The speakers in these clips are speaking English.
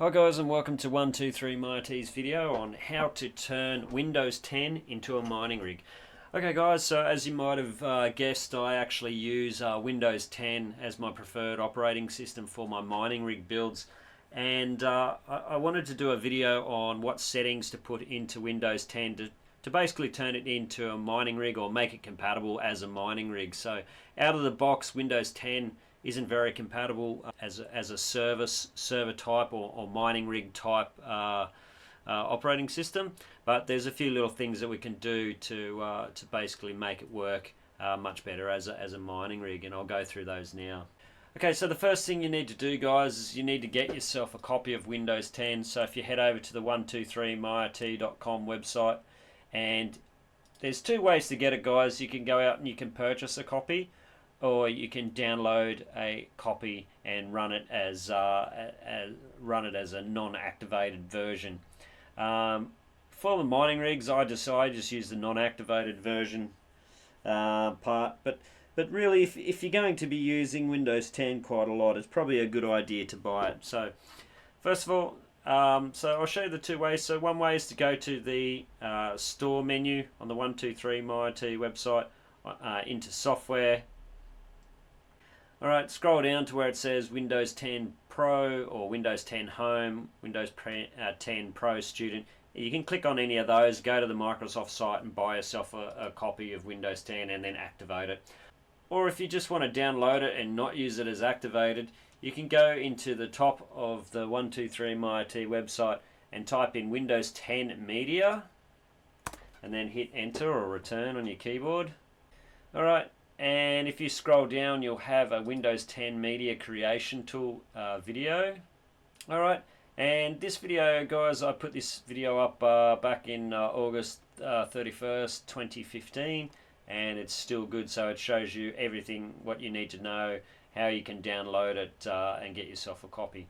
Hi guys, and welcome to 123 MyIT's video on how to turn Windows 10 into a mining rig. Okay guys, so as you might have guessed, I actually use Windows 10 as my preferred operating system for my mining rig builds, and I wanted to do a video on what settings to put into Windows 10 to basically turn it into a mining rig or make it compatible as a mining rig. So out of the box, Windows 10 isn't very compatible as a server type or mining rig type operating system, but there's a few little things that we can do to basically make it work much better as a mining rig, and I'll go through those now. Okay, so the first thing you need to do, guys, is you need to get yourself a copy of Windows 10. So if you head over to the 123myit.com website, and there's two ways to get it, guys. You can go out and you can purchase a copy, or you can download a copy and run it as a non-activated version. For the mining rigs, I just use the non-activated version part. But really, if you're going to be using Windows 10 quite a lot, it's probably a good idea to buy it. So first of all, so I'll show you the two ways. So one way is to go to the store menu on the 123 MyIT website, into software. Alright, scroll down to where it says Windows 10 Pro or Windows 10 Home, Windows 10 Pro Student. You can click on any of those, go to the Microsoft site and buy yourself a copy of Windows 10 and then activate it. Or if you just want to download it and not use it as activated, you can go into the top of the 123 MyIT website and type in Windows 10 Media and then hit enter or return on your keyboard. Alright, and if you scroll down, you'll have a Windows 10 Media Creation Tool video. Alright, and this video, guys, I put this video up back in August 31st, 2015, and it's still good. So it shows you everything, what you need to know, how you can download it and get yourself a copy.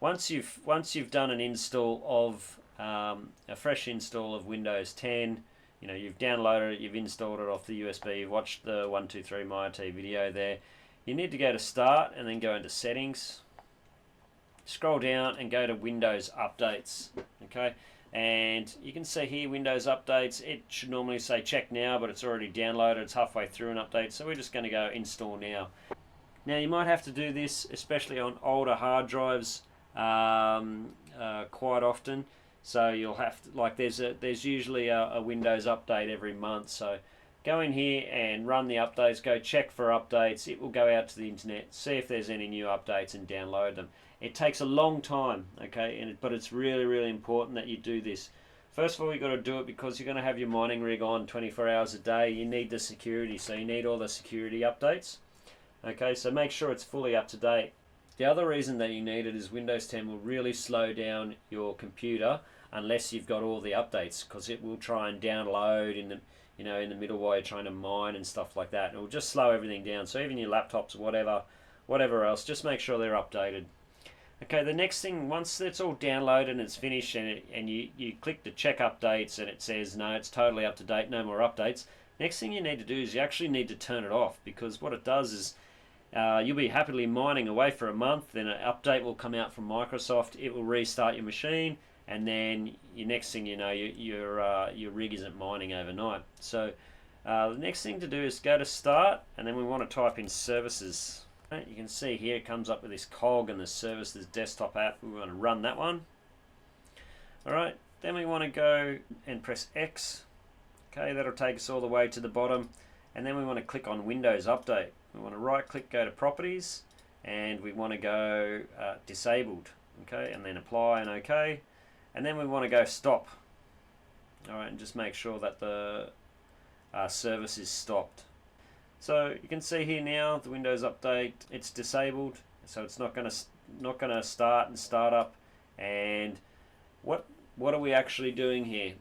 Once you've done an install of a fresh install of Windows 10, you know, you've downloaded it, you've installed it off the USB, you've watched the 123 MyIT video there, you need to go to Start and then go into Settings, scroll down and go to Windows Updates. Okay, and you can see here Windows Updates. It should normally say check now, but it's already downloaded, it's halfway through an update, so we're just going to go install now. Now you might have to do this especially on older hard drives quite often. So you'll have to, like, there's usually a Windows update every month. So go in here and run the updates. Go check for updates. It will go out to the internet, see if there's any new updates, and download them. It takes a long time, okay, but it's really important that you do this. First of all, you've got to do it because you're going to have your mining rig on 24 hours a day. You need the security, so you need all the security updates. Okay, so make sure it's fully up to date. The other reason that you need it is Windows 10 will really slow down your computer unless you've got all the updates, because it will try and download in the middle while you're trying to mine and stuff like that. It will just slow everything down. So even your laptops, whatever else, just make sure they're updated. Okay, the next thing, once it's all downloaded and it's finished, and you click to check updates and it says no, it's totally up to date, no more updates. Next thing you need to do is you actually need to turn it off, because what it does is you'll be happily mining away for a month, then an update will come out from Microsoft, it will restart your machine, and then next thing you know, your rig isn't mining overnight. So the next thing to do is go to Start, and then we want to type in Services. You can see here it comes up with this cog and the Services desktop app. We want to run that one. Alright, then we want to go and press X. Okay, that'll take us all the way to the bottom, and then we want to click on Windows Update. We want to right click, go to Properties, and we want to go Disabled. Okay, and then Apply and OK. And then we want to go Stop. Alright, and just make sure that the service is stopped. So you can see here now the Windows Update, it's disabled, so it's not going to start and start up. And what are we actually doing here?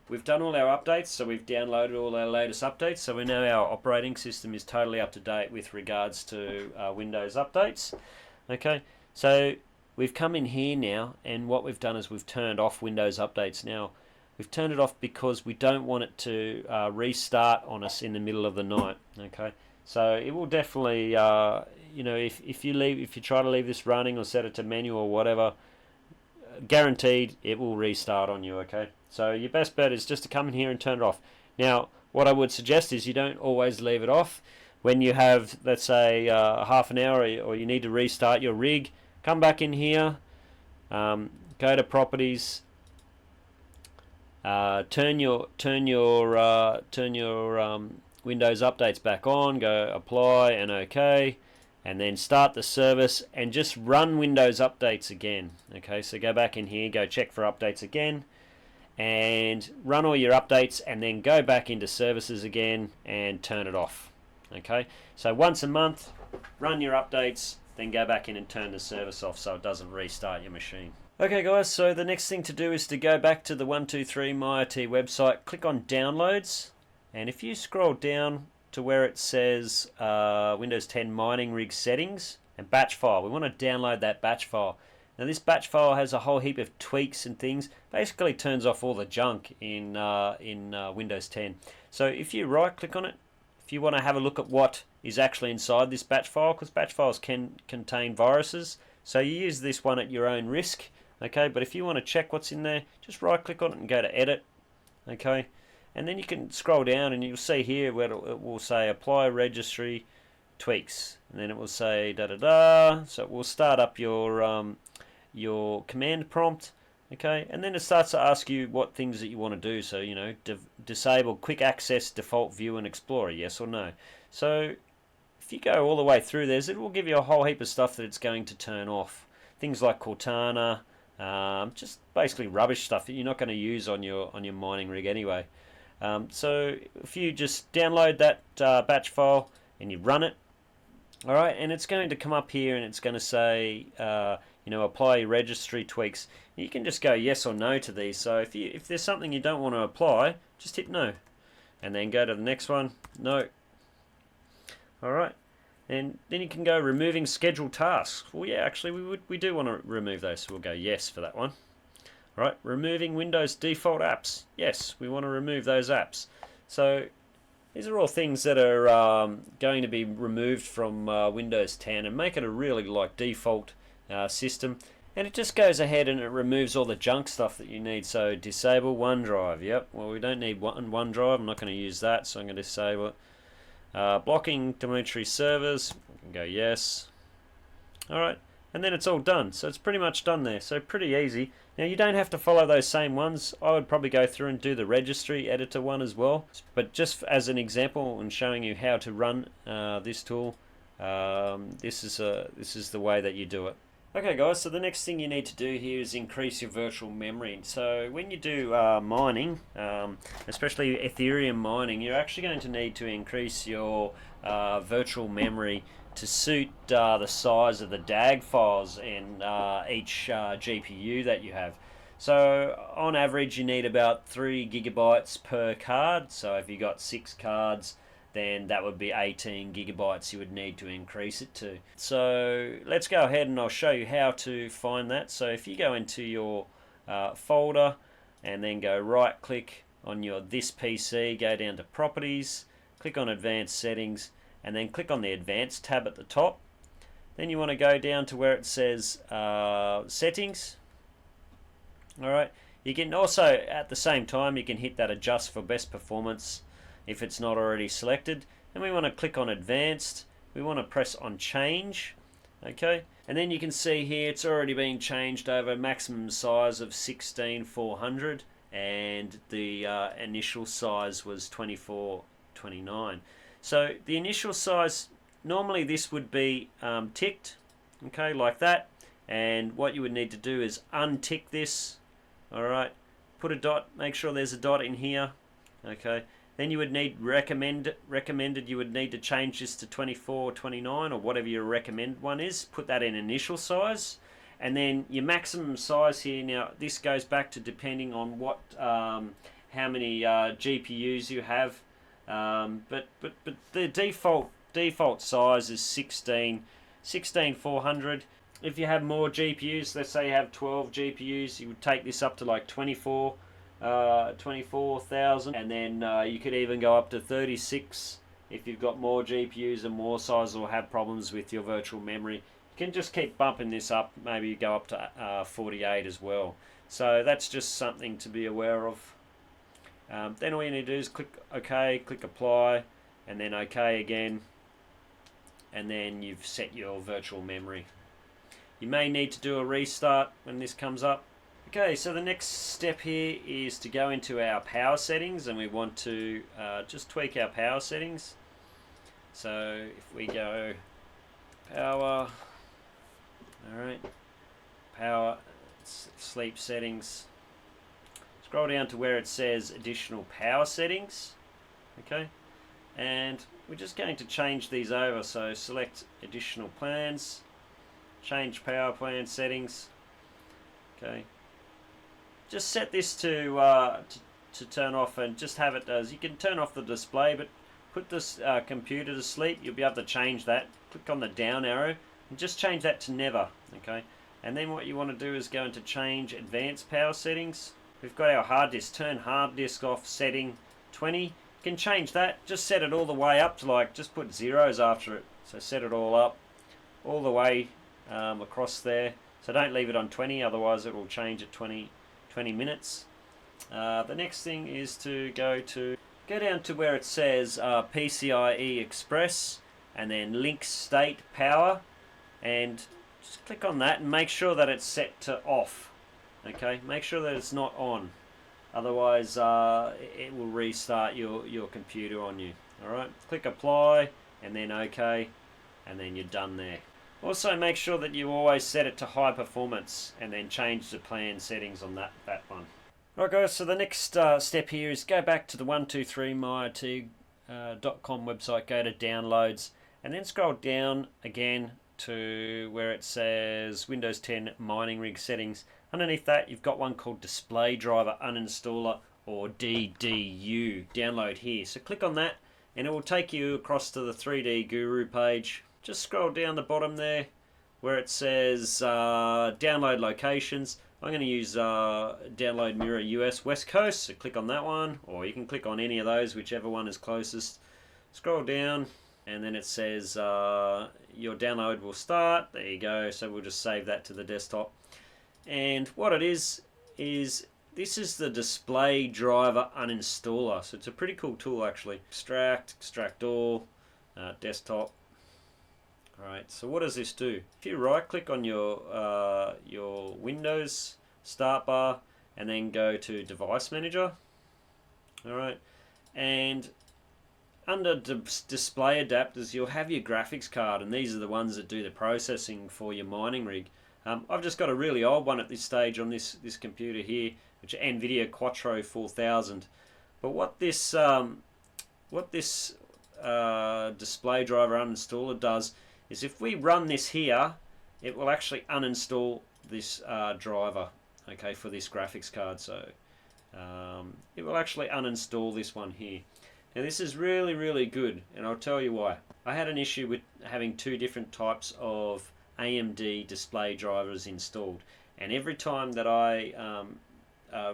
We've done all our updates, so we've downloaded all our latest updates, so we know our operating system is totally up to date with regards to Windows updates. Okay, so we've come in here now, and what we've done is we've turned off Windows Updates. Now, we've turned it off because we don't want it to restart on us in the middle of the night. Okay, so it will definitely, if you try to leave this running or set it to manual or whatever, guaranteed it will restart on you. Okay, so your best bet is just to come in here and turn it off. Now, what I would suggest is you don't always leave it off. When you have, let's say, half an hour, or you need to restart your rig, come back in here, go to properties, turn your Windows updates back on, go apply and OK, and then start the service and just run Windows updates again. Okay, so go back in here, go check for updates again, and run all your updates, and then go back into services again and turn it off. Okay, so once a month, run your updates, then go back in and turn the service off so it doesn't restart your machine. Okay guys, so the next thing to do is to go back to the 123 MyIT website, click on downloads, and if you scroll down to where it says Windows 10 mining rig settings and batch file, we want to download that batch file. Now this batch file has a whole heap of tweaks and things, basically turns off all the junk in Windows 10. So if you right click on it, if you want to have a look at what is actually inside this batch file, because batch files can contain viruses, so you use this one at your own risk. Okay, but if you want to check what's in there, just right click on it and go to edit. Okay, and then you can scroll down and you'll see here where it will say apply registry tweaks, and then it will say da da da. So it will start up your command prompt. Okay, and then it starts to ask you what things that you want to do. So, you know, disable quick access default view and explorer, yes or no. So if you go all the way through this, it will give you a whole heap of stuff that it's going to turn off. Things like Cortana, just basically rubbish stuff that you're not going to use on your mining rig anyway. So if you just download that batch file and you run it, all right, and it's going to come up here and it's going to say, you know, apply registry tweaks. You can just go yes or no to these. So if there's something you don't want to apply, just hit no, and then go to the next one, no. All right, and then you can go removing scheduled tasks. Well, yeah, actually we do want to remove those, so we'll go yes for that one. All right, removing Windows default apps. Yes, we want to remove those apps. So these are all things that are going to be removed from Windows 10 and make it a really like default system. And it just goes ahead and it removes all the junk stuff that you need. So disable OneDrive. Yep, well we don't need OneDrive. I'm not going to use that, so I'm going to disable it. Blocking telemetry servers. We can go yes. Alright, and then it's all done. So it's pretty much done there. So pretty easy. Now you don't have to follow those same ones. I would probably go through and do the registry editor one as well. But just as an example and showing you how to run this tool, this is the way that you do it. Okay guys, so the next thing you need to do here is increase your virtual memory. So when you do mining, especially Ethereum mining, you're actually going to need to increase your virtual memory to suit the size of the DAG files in each GPU that you have. So on average you need about 3 gigabytes per card. So if you got 6 cards, then that would be 18 gigabytes you would need to increase it to. So let's go ahead and I'll show you how to find that. So if you go into your folder and then go right click on your this PC, go down to properties, click on advanced settings, and then click on the advanced tab at the top. Then you want to go down to where it says settings. Alright, you can also at the same time you can hit that adjust for best performance if it's not already selected, and we want to click on advanced. We want to press on change. Okay, and then you can see here it's already been changed over maximum size of 16,400 and the initial size was 2429. So the initial size, normally this would be ticked, okay, like that, and what you would need to do is untick this. Alright, put a dot, make sure there's a dot in here. Okay, then you would need recommended, you would need to change this to 2429 or whatever your recommended one is. Put that in initial size, and then your maximum size here. Now this goes back to depending on what how many GPUs you have, but the default size is 16,400. If you have more GPUs, let's say you have 12 GPUs, you would take this up to like 24,000, and then you could even go up to 36 if you've got more GPUs and more size or have problems with your virtual memory. You can just keep bumping this up, maybe you go up to 48 as well. So that's just something to be aware of. Then all you need to do is click OK, click apply, and then OK again, and then you've set your virtual memory. You may need to do a restart when this comes up. Okay, so the next step here is to go into our power settings, and we want to just tweak our power settings. So if we go power, alright, power, sleep settings, scroll down to where it says additional power settings, okay, and we're just going to change these over. So select additional plans, change power plan settings, okay. Just set this to turn off, and just have it as, you can turn off the display, but put this computer to sleep. You'll be able to change that. Click on the down arrow and just change that to never, okay. And then what you want to do is go into change advanced power settings. We've got our hard disk. Turn hard disk off setting 20. You can change that. Just set it all the way up to, like, just put zeros after it. So set it all up all the way across there. So don't leave it on 20, otherwise it will change at 20 minutes. The next thing is to go down to where it says PCIe Express, and then link state power, and just click on that and make sure that it's set to off. Okay, make sure that it's not on, otherwise it will restart your computer on you. Alright, click apply and then OK, and then you're done there. Also make sure that you always set it to high performance, and then change the plan settings on that one. Right guys, so the next step here is go back to the 123myit.com website, go to downloads, and then scroll down again to where it says Windows 10 mining rig settings. Underneath that you've got one called Display Driver Uninstaller, or DDU. Download here. So click on that and it will take you across to the 3D Guru page. Just scroll down the bottom there where it says download locations. I'm going to use download mirror US West Coast, so click on that one, or you can click on any of those, whichever one is closest. Scroll down and then it says your download will start. There you go. So we'll just save that to the desktop. And what it is this is the Display Driver Uninstaller. So it's a pretty cool tool actually. Extract all, desktop. Alright, so what does this do? If you right click on your Windows start bar and then go to Device Manager, alright, and under display adapters you'll have your graphics card, and these are the ones that do the processing for your mining rig. I've just got a really old one at this stage on this computer here, which is NVIDIA Quattro 4000. But what this Display Driver Uninstaller does is, if we run this here, it will actually uninstall this driver, okay, for this graphics card. So it will actually uninstall this one here. Now this is really good, and I'll tell you why. I had an issue with having two different types of AMD display drivers installed, and every time that I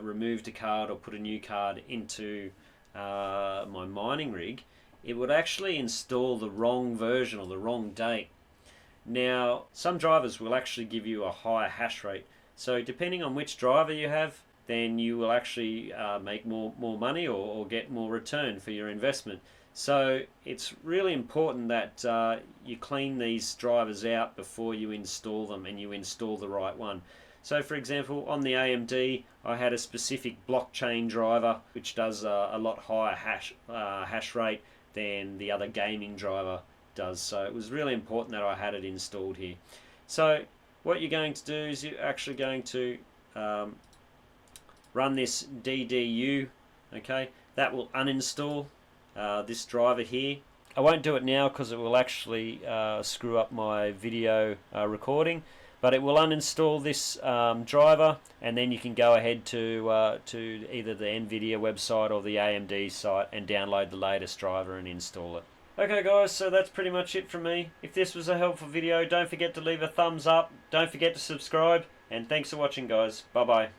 removed a card or put a new card into my mining rig, it would actually install the wrong version or the wrong date. Now some drivers will actually give you a higher hash rate, so depending on which driver you have, then you will actually make more money or get more return for your investment. So it's really important that you clean these drivers out before you install them, and you install the right one. So for example, on the AMD I had a specific blockchain driver which does a lot higher hash rate than the other gaming driver does. So it was really important that I had it installed here. So what you're going to do is you're actually going to run this DDU, okay. That will uninstall this driver here. I won't do it now because it will actually screw up my video recording, but it will uninstall this driver, and then you can go ahead to either the NVIDIA website or the AMD site and download the latest driver and install it. Okay guys, so that's pretty much it from me. If this was a helpful video, don't forget to leave a thumbs up, don't forget to subscribe, and thanks for watching guys. Bye bye.